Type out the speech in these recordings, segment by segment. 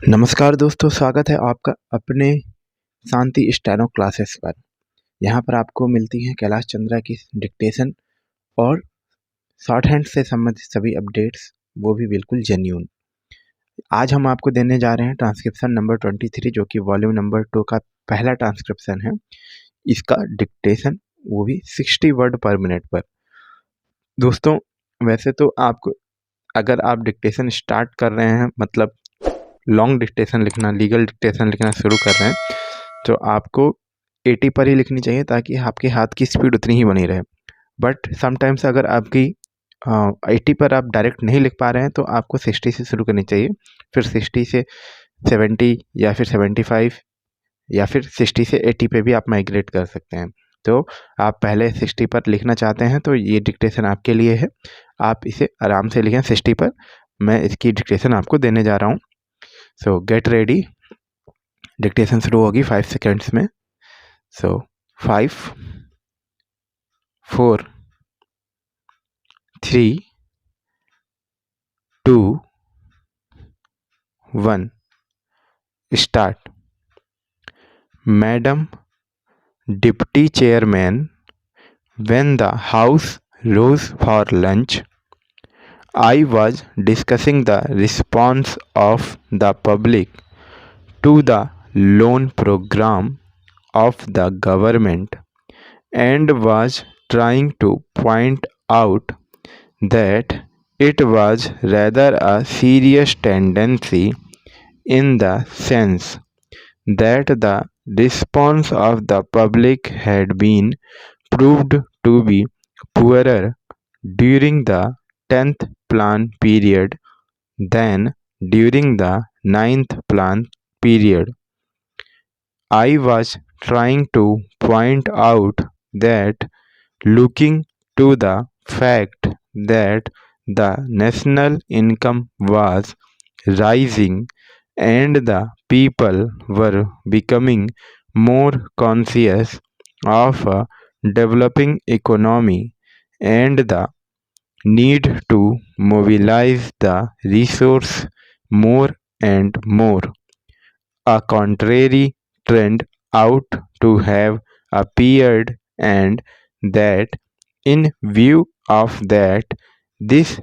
नमस्कार दोस्तों, स्वागत है आपका अपने शांति स्टेनो क्लासेस पर। यहाँ पर आपको मिलती हैं कैलाश चंद्रा की डिक्टेशन और शॉर्ट हैंड से संबंधित सभी अपडेट्स, वो भी बिल्कुल जेन्यून। आज हम आपको देने जा रहे हैं ट्रांसक्रिप्शन नंबर 23, जो कि वॉल्यूम नंबर 2 का पहला ट्रांसक्रिप्शन है। इसका डिक्टेशन वो भी 60 वर्ड पर मिनट पर। दोस्तों, वैसे तो आपको अगर आप डिक्टेशन स्टार्ट कर रहे हैं, मतलब लॉन्ग डिक्टेशन लिखना, लीगल डिक्टेशन लिखना शुरू कर रहे हैं, तो आपको 80 पर ही लिखनी चाहिए ताकि आपके हाथ की स्पीड उतनी ही बनी रहे। बट समटाइम्स अगर आपकी 80 पर आप डायरेक्ट नहीं लिख पा रहे हैं तो आपको 60 से शुरू करनी चाहिए, फिर 60 से 70 या फिर 75 या फिर 60 से 80 पे भी आप माइग्रेट कर सकते हैं। तो आप पहले 60 पर लिखना चाहते हैं तो ये डिक्टेशन आपके लिए है। आप इसे आराम से लिखें 60 पर। मैं इसकी डिक्टेशन आपको देने जा रहा हूँ। सो गेट रेडी। डिक्टेशन शुरू होगी 5 सेकेंड्स में। सो 5 4 3 2 1 start. Madam Deputy Chairman, when the House rose for lunch, I was discussing the response of the public to the loan program of the government and was trying to point out that it was rather a serious tendency in the sense that the response of the public had been proved to be poorer during the 10th plan period than during the 9th plan period. I was trying to point out that looking to the fact that the national income was rising and the people were becoming more conscious of a developing economy and the need to mobilize the resource more and more. A contrary trend out to have appeared, and that in view of that, this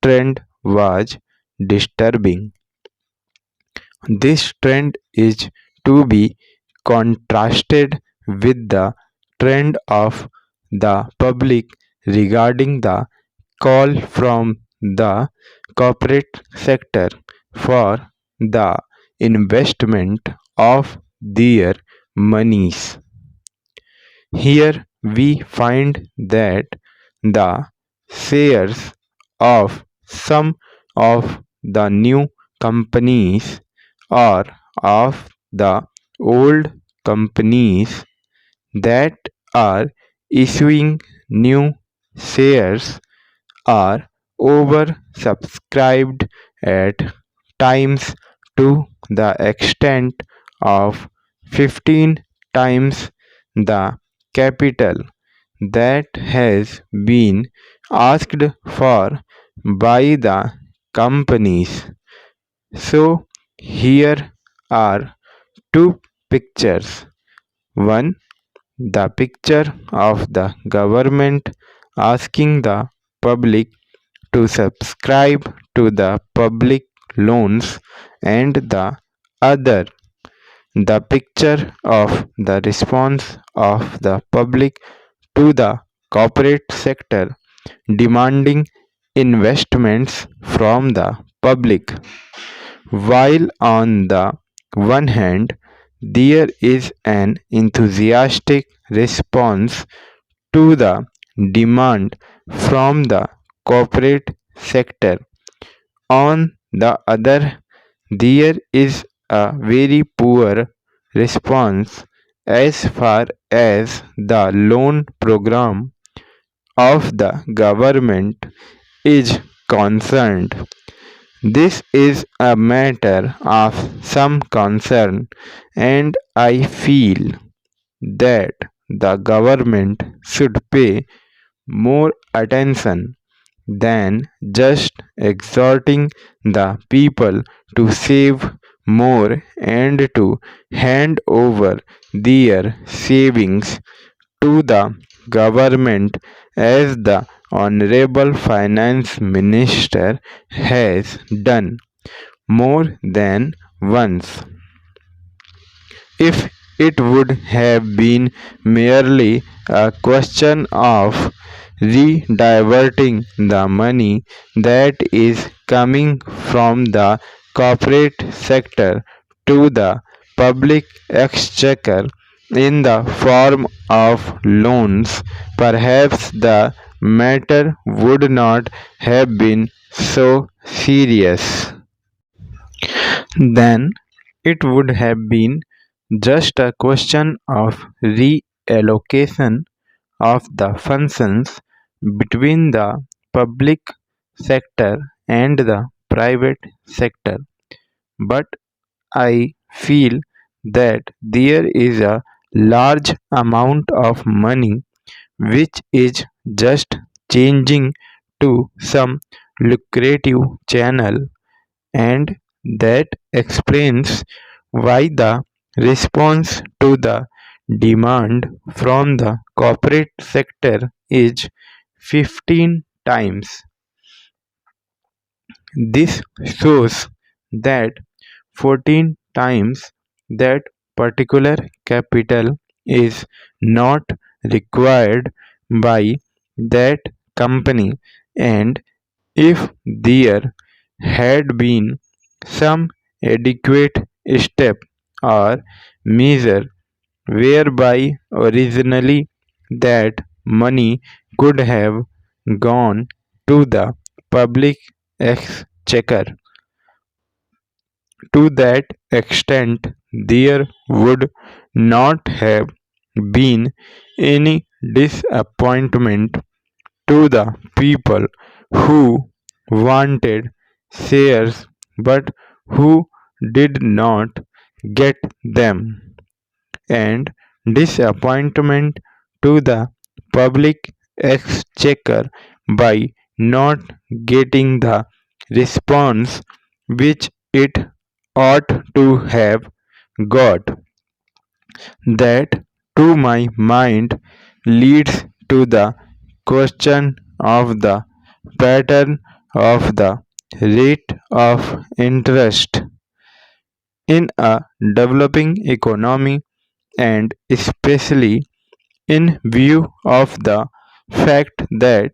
trend was disturbing. This trend is to be contrasted with the trend of the public regarding the call from the corporate sector for the investment of their monies. Here we find that the shares of some of the new companies or of the old companies that are issuing new shares are oversubscribed at times to the extent of 15 times the capital that has been asked for by the companies. So here are two pictures. One, the picture of the government asking the public to subscribe to the public loans, and the other, the picture of the response of the public to the corporate sector demanding investments from the public. While on the one hand, there is an enthusiastic response to the demand from the corporate sector, on the other, there is a very poor response as far as the loan program of the government is concerned. This is a matter of some concern, and I feel that the government should pay more attention than just exhorting the people to save more and to hand over their savings to the government, as the Honorable Finance Minister has done more than once. If it would have been merely a question of rediverting the money that is coming from the corporate sector to the public exchequer in the form of loans, perhaps the matter would not have been so serious. Then it would have been just a question of reallocation of the functions between the public sector and the private sector. But I feel that there is a large amount of money which is just changing to some lucrative channel, and that explains why the response to the demand from the corporate sector is 15 times. This shows that 14 times that particular capital is not required by that company, and if there had been some adequate step or measure whereby originally that money could have gone to the public exchequer, to that extent there would not have been any disappointment to the people who wanted shares but who did not get them, and disappointment to the public exchequer by not getting the response which it ought to have got. That, to my mind, leads to the question of the pattern of the rate of interest in a developing economy, and especially in view of the fact that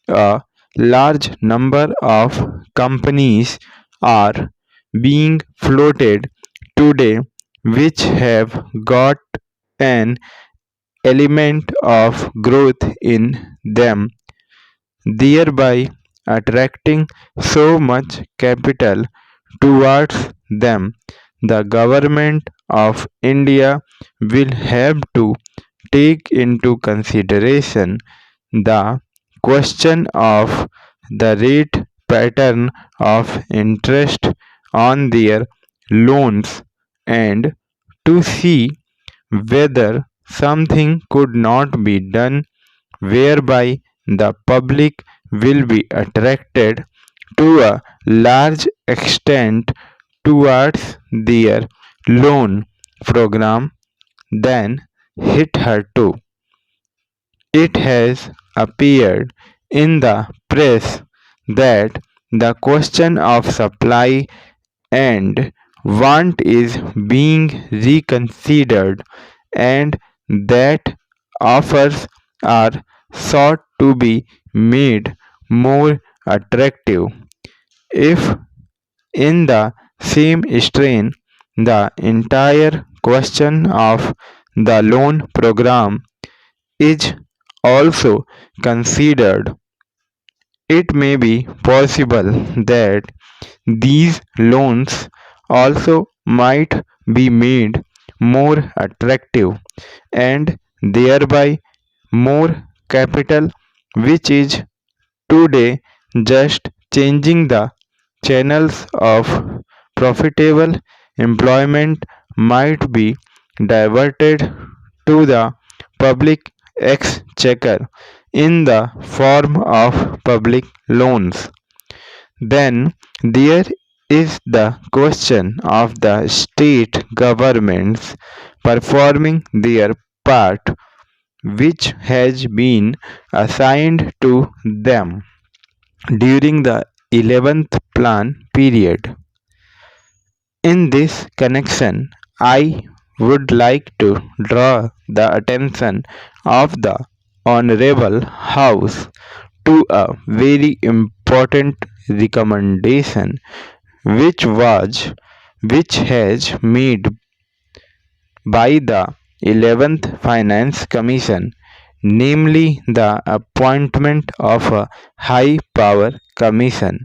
a large number of companies are being floated today which have got an element of growth in them, thereby attracting so much capital towards them. The government of India will have to take into consideration the question of the rate pattern of interest on their loans, and to see whether something could not be done whereby the public will be attracted to a large extent towards their loan program. Then hit her too. It has appeared in the press that the question of supply and want is being reconsidered, and that offers are sought to be made more attractive. If in the same strain the entire question of the loan program is also considered, it may be possible that these loans also might be made more attractive, and thereby more capital which is today just changing the channels of profitable employment might be diverted to the public exchequer in the form of public loans. Then there is the question of the state governments performing their part which has been assigned to them during the 11th plan period. In this connection, I would like to draw the attention of the Honorable House to a very important recommendation which has made by the 11th Finance Commission, namely the appointment of a high power commission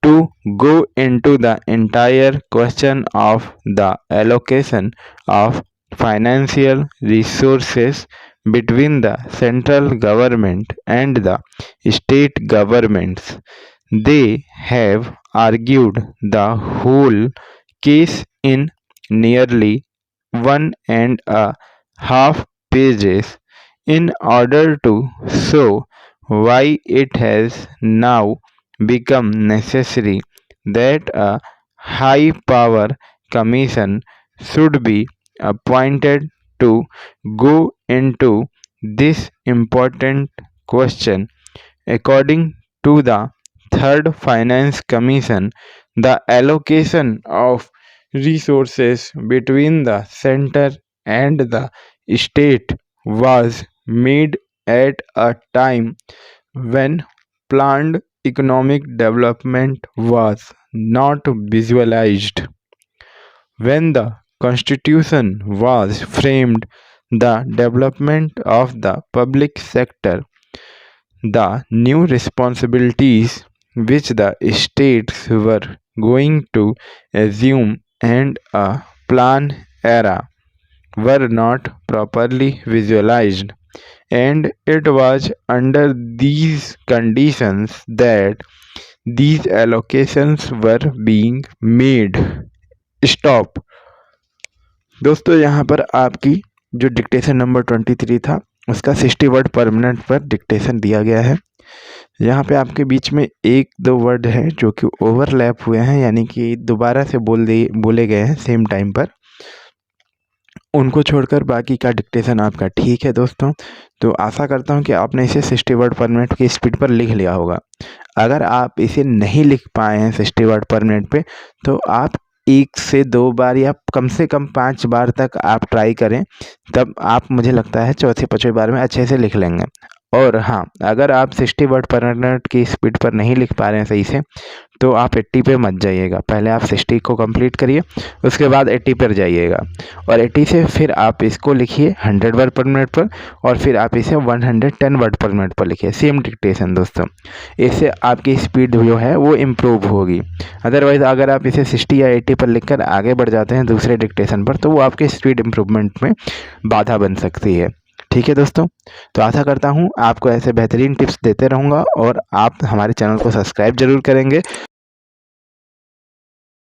to go into the entire question of the allocation of financial resources between the central government and the state governments. They have argued the whole case in nearly 1.5 pages in order to show why it has now become necessary that a high power commission should be appointed to go into this important question. According to the Third Finance Commission, the allocation of resources between the center and the state was made at a time when planned economic development was not visualized. When the Constitution was framed, the development of the public sector, the new responsibilities which the states were going to assume, and a plan era were not properly visualized, and it was under these conditions that these allocations were being made. Stop. दोस्तों यहाँ पर आपकी जो dictation number 23 था उसका 60 word पर minute पर dictation दिया गया है। यहाँ पे आपके बीच में एक दो वर्ड है जो कि ओवरलैप हुए हैं, यानी कि दोबारा से बोले गए हैं सेम टाइम पर। उनको छोड़कर बाकी का डिक्टेशन आपका ठीक है दोस्तों। तो आशा करता हूँ कि आपने इसे 60 वर्ड पर मिनट की स्पीड पर लिख लिया होगा। अगर आप इसे नहीं लिख पाए हैं 60 वर्ड पर मिनट पे, तो आप 1 से 2 बार या कम से कम 5 बार तक आप ट्राई करें, तब आप मुझे लगता है चौथे पाँचवें बार में अच्छे से लिख लेंगे। और हाँ, अगर आप 60 वर्ड पर मिनट की स्पीड पर नहीं लिख पा रहे हैं सही से, तो आप 80 पे मत जाइएगा। पहले आप 60 को कंप्लीट करिए, उसके बाद 80 पर जाइएगा, और 80 से फिर आप इसको लिखिए 100 वर्ड पर मिनट पर, और फिर आप इसे 110 वर्ड पर मिनट पर लिखिए, सेम डिक्टेशन दोस्तों। इससे आपकी स्पीड जो है वो इम्प्रूव होगी। अदरवाइज़ अगर आप इसे 60 या 80 पर लिखकर आगे बढ़ जाते हैं दूसरे डिक्टेशन पर, तो वो आपके स्पीड इम्प्रूवमेंट में बाधा बन सकती है। ठीक है दोस्तों, तो आशा करता हूँ आपको ऐसे बेहतरीन टिप्स देते रहूँगा और आप हमारे चैनल को सब्सक्राइब जरूर करेंगे।